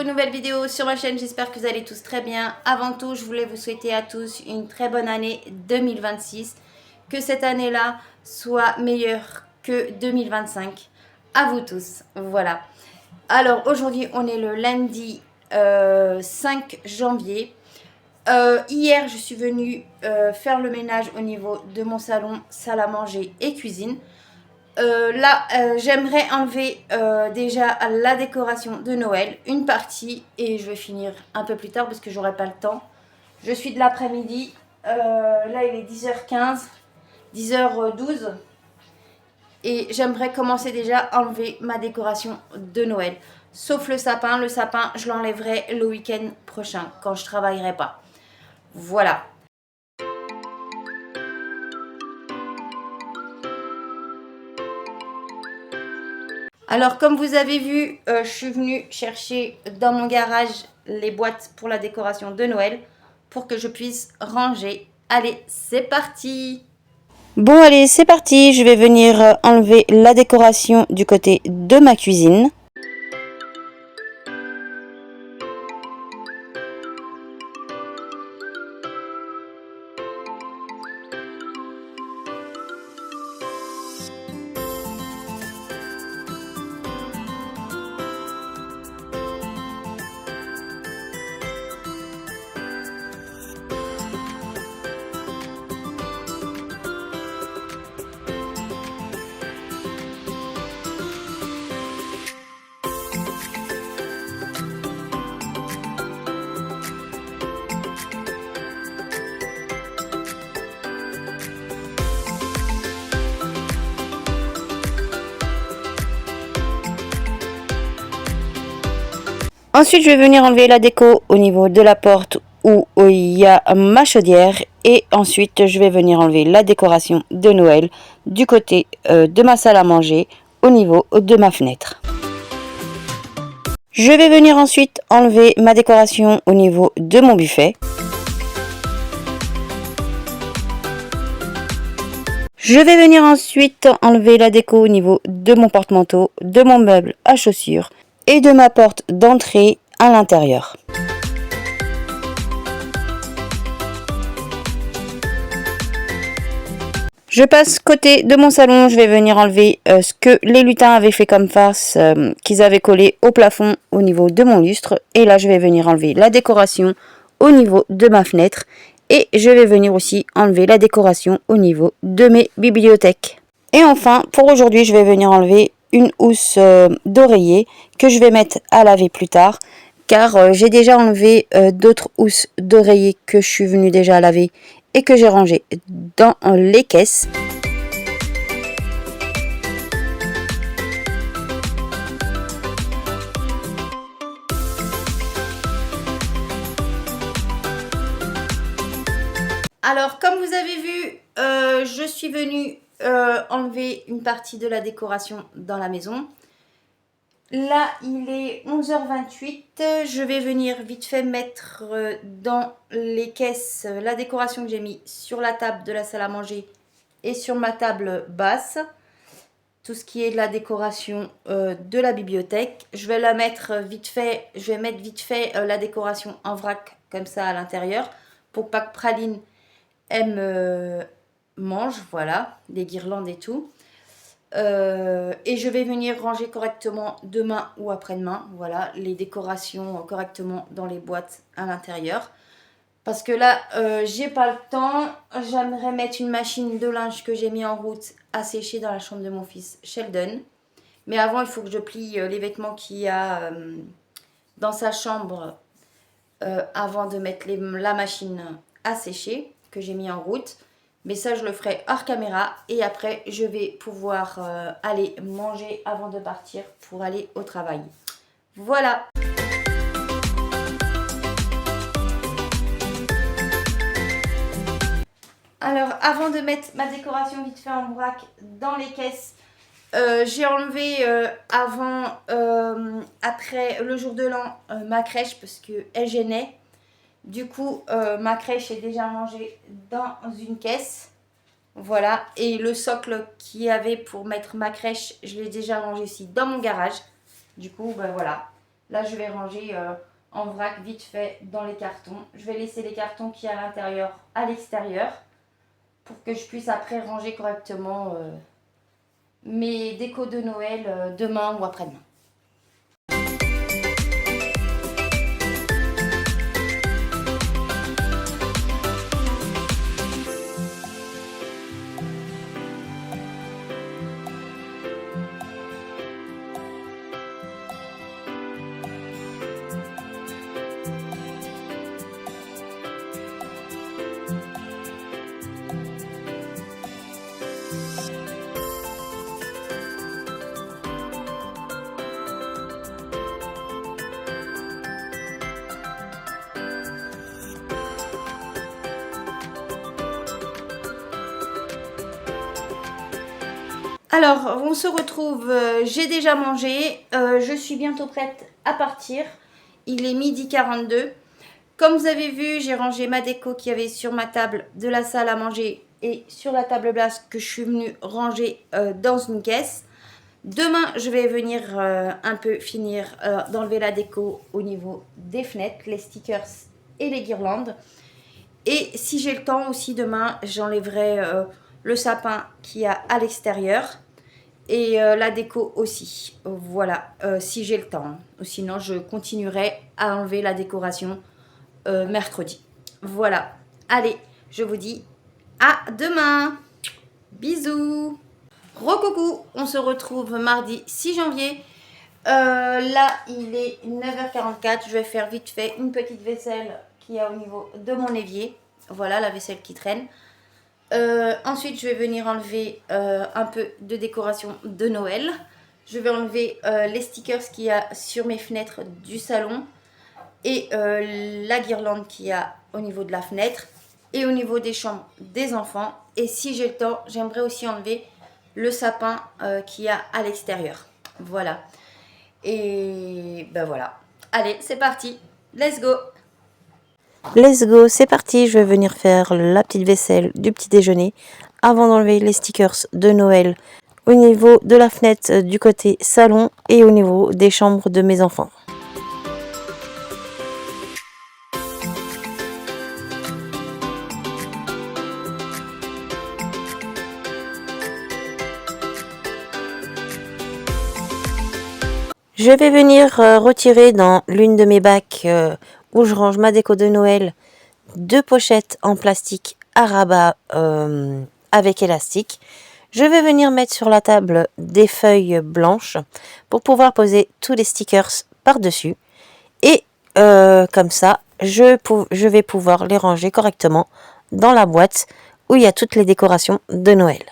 une nouvelle vidéo sur ma chaîne, j'espère que vous allez tous très bien. Avant tout, je voulais vous souhaiter à tous une très bonne année 2026. Que cette année-là soit meilleure que 2025. À vous tous, voilà. Alors aujourd'hui, on est le lundi 5 janvier. Hier, je suis venue faire le ménage au niveau de mon salon, salle à manger et cuisine. J'aimerais enlever déjà la décoration de Noël, une partie, et je vais finir un peu plus tard parce que j'aurai pas le temps. Je suis de l'après-midi, là il est 10h15, 10h12, et j'aimerais commencer déjà à enlever ma décoration de Noël. Sauf le sapin je l'enlèverai le week-end prochain quand je travaillerai pas. Voilà. Alors comme vous avez vu, je suis venue chercher dans mon garage les boîtes pour la décoration de Noël pour que je puisse ranger. Allez, c'est parti! Bon allez, c'est parti, je vais venir enlever la décoration du côté de ma cuisine. Ensuite, je vais venir enlever la déco au niveau de la porte où il y a ma chaudière. Et ensuite, je vais venir enlever la décoration de Noël du côté de ma salle à manger au niveau de ma fenêtre. Je vais venir ensuite enlever ma décoration au niveau de mon buffet. Je vais venir ensuite enlever la déco au niveau de mon porte-manteau, de mon meuble à chaussures et de ma porte d'entrée à l'intérieur. Je passe côté de mon salon, je vais venir enlever ce que les lutins avaient fait comme farce, qu'ils avaient collé au plafond au niveau de mon lustre. Et là, je vais venir enlever la décoration au niveau de ma fenêtre. Et je vais venir aussi enlever la décoration au niveau de mes bibliothèques. Et enfin, pour aujourd'hui, je vais venir enlever une housse d'oreiller que je vais mettre à laver plus tard. Car j'ai déjà enlevé d'autres housses d'oreiller que je suis venue déjà laver et que j'ai rangé dans les caisses. Alors comme vous avez vu, je suis venue enlever une partie de la décoration dans la maison. Là, il est 11h28. Je vais venir vite fait mettre dans les caisses la décoration que j'ai mis sur la table de la salle à manger et sur ma table basse. Tout ce qui est de la décoration de la bibliothèque. Je vais la mettre vite fait. Je vais mettre vite fait la décoration en vrac comme ça à l'intérieur pour pas que Praline elle mange. Voilà, des guirlandes et tout. Et je vais venir ranger correctement demain ou après-demain, voilà, les décorations correctement dans les boîtes à l'intérieur. Parce que là, j'ai pas le temps. J'aimerais mettre une machine de linge que j'ai mis en route à sécher dans la chambre de mon fils Sheldon. Mais avant, il faut que je plie les vêtements qu'il y a dans sa chambre avant de mettre la machine à sécher que j'ai mis en route. Mais ça, je le ferai hors caméra. Et après, je vais pouvoir aller manger avant de partir pour aller au travail. Voilà. Alors, avant de mettre ma décoration vite fait en vrac dans les caisses, j'ai enlevé après le jour de l'an, ma crèche parce qu'elle gênait. Du coup, ma crèche est déjà rangée dans une caisse. Voilà. Et le socle qu'il y avait pour mettre ma crèche, je l'ai déjà rangé ici dans mon garage. Du coup, ben voilà. Là, je vais ranger en vrac vite fait dans les cartons. Je vais laisser les cartons qui à l'intérieur à l'extérieur pour que je puisse après ranger correctement mes décos de Noël demain ou après-demain. Alors, on se retrouve, j'ai déjà mangé, je suis bientôt prête à partir. Il est 12h42. Comme vous avez vu, j'ai rangé ma déco qu'il y avait sur ma table de la salle à manger et sur la table basse que je suis venue ranger dans une caisse. Demain, je vais venir un peu finir d'enlever la déco au niveau des fenêtres, les stickers et les guirlandes. Et si j'ai le temps aussi, demain, j'enlèverai le sapin qu'il y a à l'extérieur. Et la déco aussi, voilà, si j'ai le temps. Sinon, je continuerai à enlever la décoration mercredi. Voilà, allez, je vous dis à demain. Bisous. Recoucou, on se retrouve mardi 6 janvier. Là, il est 9h44. Je vais faire vite fait une petite vaisselle qu'il y a au niveau de mon évier. Voilà, la vaisselle qui traîne. Ensuite, je vais venir enlever un peu de décoration de Noël. Je vais enlever les stickers qu'il y a sur mes fenêtres du salon et la guirlande qu'il y a au niveau de la fenêtre et au niveau des chambres des enfants. Et si j'ai le temps, j'aimerais aussi enlever le sapin qu'il y a à l'extérieur. Voilà. Et ben voilà. Allez, c'est parti. Let's go. Let's go, c'est parti, je vais venir faire la petite vaisselle du petit déjeuner avant d'enlever les stickers de Noël au niveau de la fenêtre du côté salon et au niveau des chambres de mes enfants. Je vais venir retirer dans l'une de mes bacs où je range ma déco de Noël 2 pochettes en plastique à rabat avec élastique. Je vais venir mettre sur la table des feuilles blanches pour pouvoir poser tous les stickers par-dessus. Et comme ça, je vais pouvoir les ranger correctement dans la boîte où il y a toutes les décorations de Noël.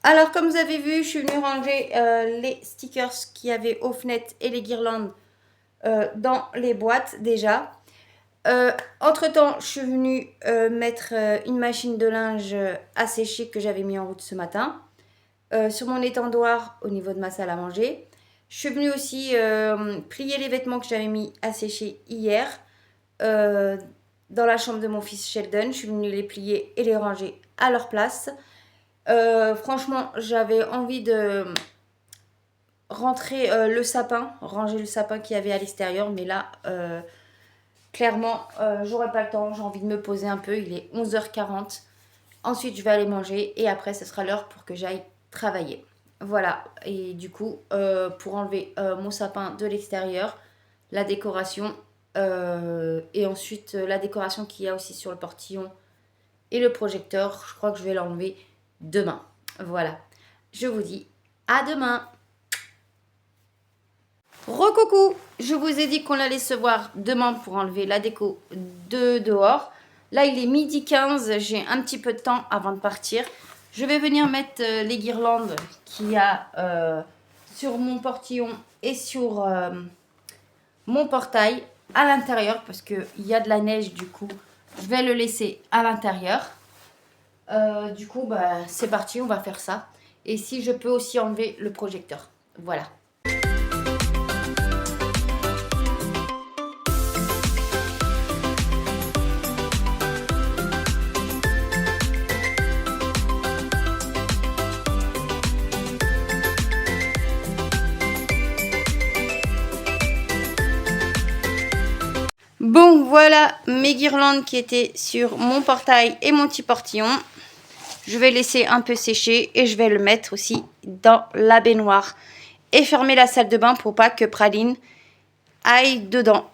Alors, comme vous avez vu, je suis venue ranger les stickers qu'il y avait aux fenêtres et les guirlandes dans les boîtes déjà. Entre-temps, je suis venue mettre une machine de linge à sécher que j'avais mis en route ce matin sur mon étendoir au niveau de ma salle à manger. Je suis venue aussi plier les vêtements que j'avais mis à sécher hier dans la chambre de mon fils Sheldon. Je suis venue les plier et les ranger à leur place. Franchement, j'avais envie de rentrer le sapin, ranger le sapin qu'il y avait à l'extérieur, mais là, clairement, j'aurai pas le temps. J'ai envie de me poser un peu. Il est 11h40. Ensuite, je vais aller manger et après, ce sera l'heure pour que j'aille travailler. Voilà. Et du coup, pour enlever mon sapin de l'extérieur, la décoration et ensuite la décoration qu'il y a aussi sur le portillon et le projecteur, je crois que je vais l'enlever demain. Voilà. Je vous dis à demain. Recoucou, je vous ai dit qu'on allait se voir demain pour enlever la déco de dehors. Là, il est 12h15, j'ai un petit peu de temps avant de partir. Je vais venir mettre les guirlandes qu'il y a sur mon portillon et sur mon portail à l'intérieur parce qu'il y a de la neige, du coup, je vais le laisser à l'intérieur. Du coup, bah, c'est parti, on va faire ça. Et si je peux aussi enlever le projecteur. Voilà. Bon, voilà mes guirlandes qui étaient sur mon portail et mon petit portillon. Je vais laisser un peu sécher et je vais le mettre aussi dans la baignoire. Et fermer la salle de bain pour pas que Praline aille dedans.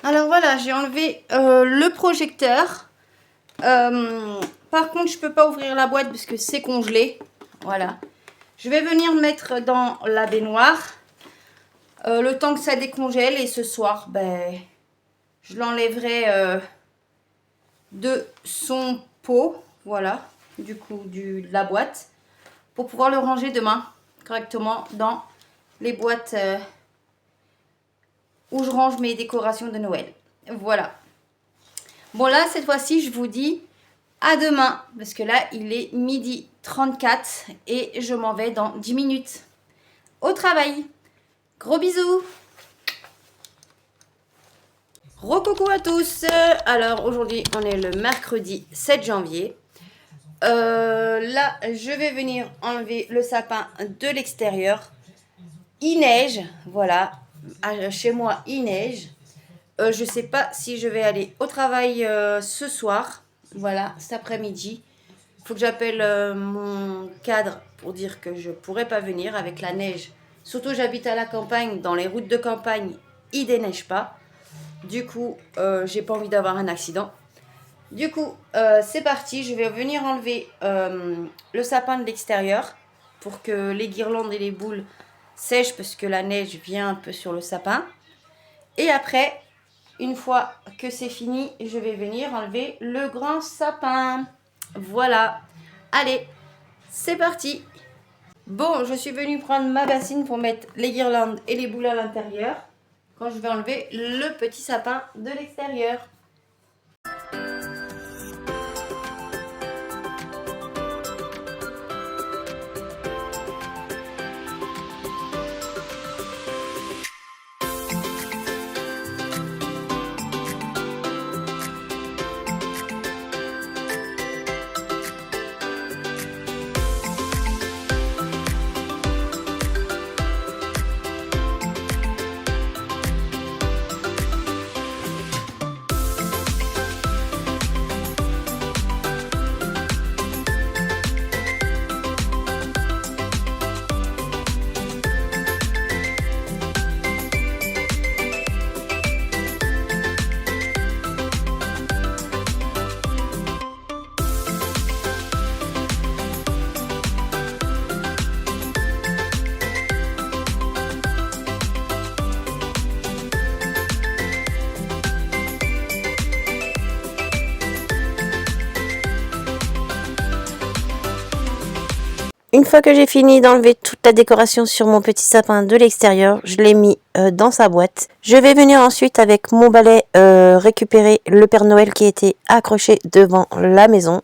Alors voilà, j'ai enlevé le projecteur. Par contre, je peux pas ouvrir la boîte parce que c'est congelé. Voilà. Je vais venir mettre dans la baignoire le temps que ça décongèle. Et ce soir, ben, je l'enlèverai de son pot. Voilà, du coup, de la boîte. Pour pouvoir le ranger demain correctement dans les boîtes où je range mes décorations de Noël. Voilà. Bon là, cette fois-ci, je vous dis à demain. Parce que là, il est 12h34 et je m'en vais dans 10 minutes au travail. Gros bisous. Recoucou à tous. Alors aujourd'hui, on est le mercredi 7 janvier. Là, je vais venir enlever le sapin de l'extérieur. Il neige, voilà. Chez moi, il neige. Je sais pas si je vais aller au travail ce soir. Voilà, cet après-midi. Il faut que j'appelle mon cadre pour dire que je pourrais pas venir avec la neige. Surtout, j'habite à la campagne. Dans les routes de campagne, il déneige pas. Du coup, j'ai pas envie d'avoir un accident. Du coup, c'est parti. Je vais venir enlever le sapin de l'extérieur pour que les guirlandes et les boules sèche parce que la neige vient un peu sur le sapin. Et après, une fois que c'est fini, je vais venir enlever le grand sapin. Voilà. Allez, c'est parti. Bon, je suis venue prendre ma bassine pour mettre les guirlandes et les boules à l'intérieur quand je vais enlever le petit sapin de l'extérieur. Une fois que j'ai fini d'enlever toute la décoration sur mon petit sapin de l'extérieur, je l'ai mis dans sa boîte. Je vais venir ensuite avec mon balai récupérer le Père Noël qui était accroché devant la maison.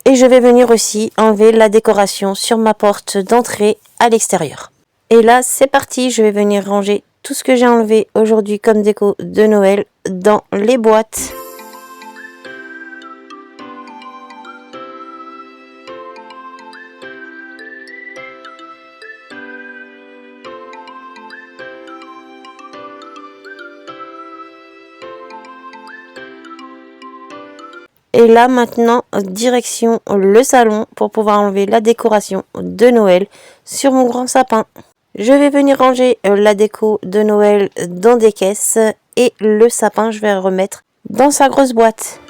Et je vais venir aussi enlever la décoration sur ma porte d'entrée à l'extérieur. Et là, c'est parti, je vais venir ranger tout ce que j'ai enlevé aujourd'hui comme déco de Noël dans les boîtes. Et là maintenant, direction le salon pour pouvoir enlever la décoration de Noël sur mon grand sapin. Je vais venir ranger la déco de Noël dans des caisses et le sapin je vais remettre dans sa grosse boîte.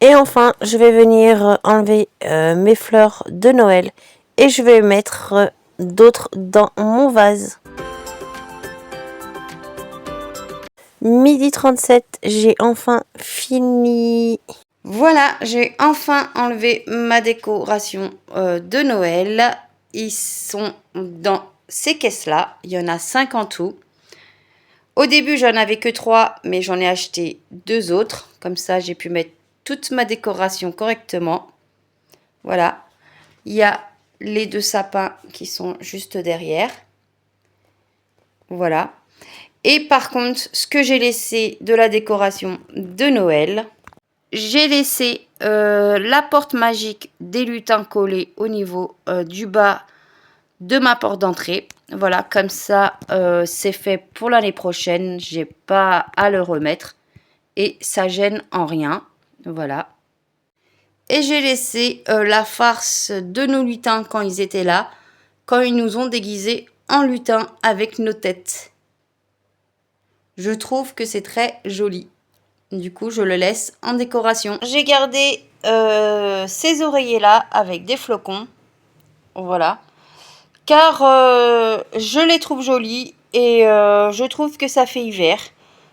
Et enfin, je vais venir enlever mes fleurs de Noël et je vais mettre d'autres dans mon vase. Midi 37, j'ai enfin fini. Voilà, j'ai enfin enlevé ma décoration de Noël. Ils sont dans ces caisses-là. Il y en a 5 en tout. Au début, j'en avais que 3, mais j'en ai acheté 2 autres. Comme ça, j'ai pu mettre toute ma décoration correctement. Voilà. Il y a les 2 sapins qui sont juste derrière. Voilà. Et par contre, ce que j'ai laissé de la décoration de Noël, j'ai laissé la porte magique des lutins collés au niveau du bas de ma porte d'entrée. Voilà, comme ça, c'est fait pour l'année prochaine. J'ai pas à le remettre. Et ça gêne en rien. Voilà. Et j'ai laissé la farce de nos lutins quand ils étaient là. Quand ils nous ont déguisés en lutins avec nos têtes. Je trouve que c'est très joli. Du coup, je le laisse en décoration. J'ai gardé ces oreillers-là avec des flocons. Voilà. Car je les trouve jolis et je trouve que ça fait hiver.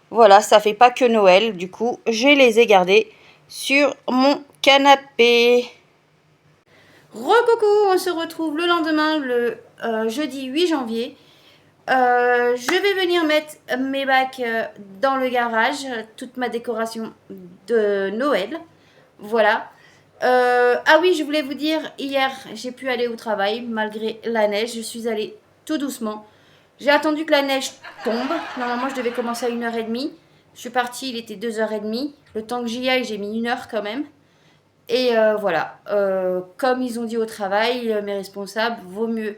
Voilà, ça fait pas que Noël. Du coup, je les ai gardés sur mon canapé. Recoucou, on se retrouve le lendemain, le jeudi 8 janvier. Je vais venir mettre mes bacs dans le garage, toute ma décoration de Noël. Voilà. Ah oui, je voulais vous dire, hier, j'ai pu aller au travail malgré la neige. Je suis allée tout doucement. J'ai attendu que la neige tombe. Normalement, je devais commencer à 1h30. Je suis partie, il était 2h30. Le temps que j'y aille, j'ai mis 1 heure quand même. Et voilà. Comme ils ont dit au travail, mes responsables, vaut mieux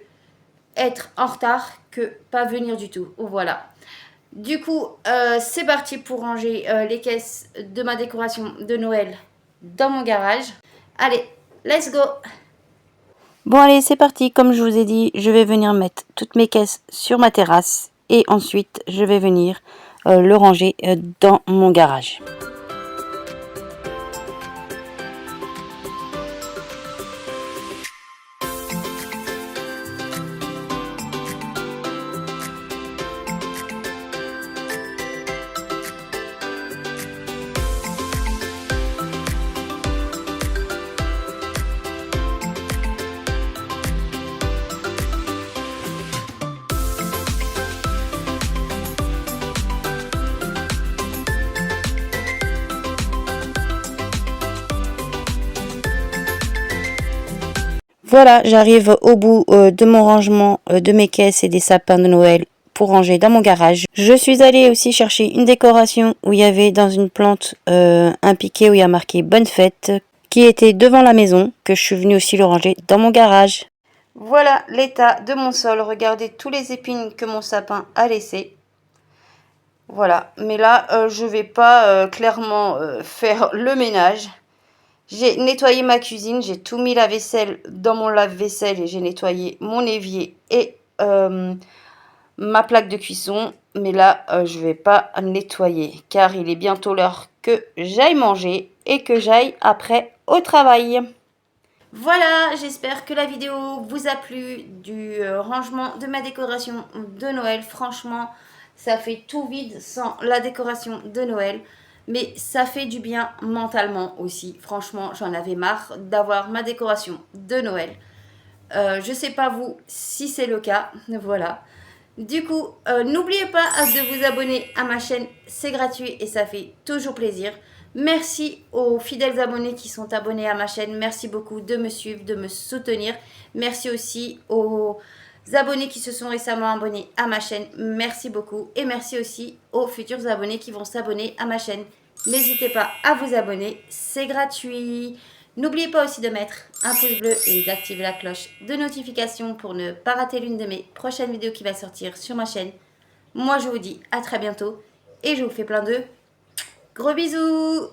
être en retard que pas venir du tout. Voilà. Du coup, c'est parti pour ranger les caisses de ma décoration de Noël dans mon garage. Allez, let's go! Bon allez, c'est parti. Comme je vous ai dit, je vais venir mettre toutes mes caisses sur ma terrasse et ensuite je vais venir le ranger dans mon garage. Voilà, j'arrive au bout de mon rangement de mes caisses et des sapins de Noël pour ranger dans mon garage. Je suis allée aussi chercher une décoration où il y avait dans une plante un piquet où il y a marqué Bonne fête qui était devant la maison, que je suis venue aussi le ranger dans mon garage. Voilà l'état de mon sol. Regardez tous les épines que mon sapin a laissées. Voilà, mais là je vais pas clairement faire le ménage. J'ai nettoyé ma cuisine, j'ai tout mis la vaisselle dans mon lave-vaisselle et j'ai nettoyé mon évier et ma plaque de cuisson. Mais là, je vais pas nettoyer car il est bientôt l'heure que j'aille manger et que j'aille après au travail. Voilà, j'espère que la vidéo vous a plu du rangement de ma décoration de Noël. Franchement, ça fait tout vide sans la décoration de Noël. Mais ça fait du bien mentalement aussi. Franchement, j'en avais marre d'avoir ma décoration de Noël. Je sais pas vous si c'est le cas. Voilà. Du coup, n'oubliez pas de vous abonner à ma chaîne. C'est gratuit et ça fait toujours plaisir. Merci aux fidèles abonnés qui sont abonnés à ma chaîne. Merci beaucoup de me suivre, de me soutenir. Merci aussi aux abonnés qui se sont récemment abonnés à ma chaîne. Merci beaucoup. Et merci aussi aux futurs abonnés qui vont s'abonner à ma chaîne. N'hésitez pas à vous abonner, c'est gratuit. N'oubliez pas aussi de mettre un pouce bleu et d'activer la cloche de notification pour ne pas rater l'une de mes prochaines vidéos qui va sortir sur ma chaîne. Moi, je vous dis à très bientôt et je vous fais plein de gros bisous.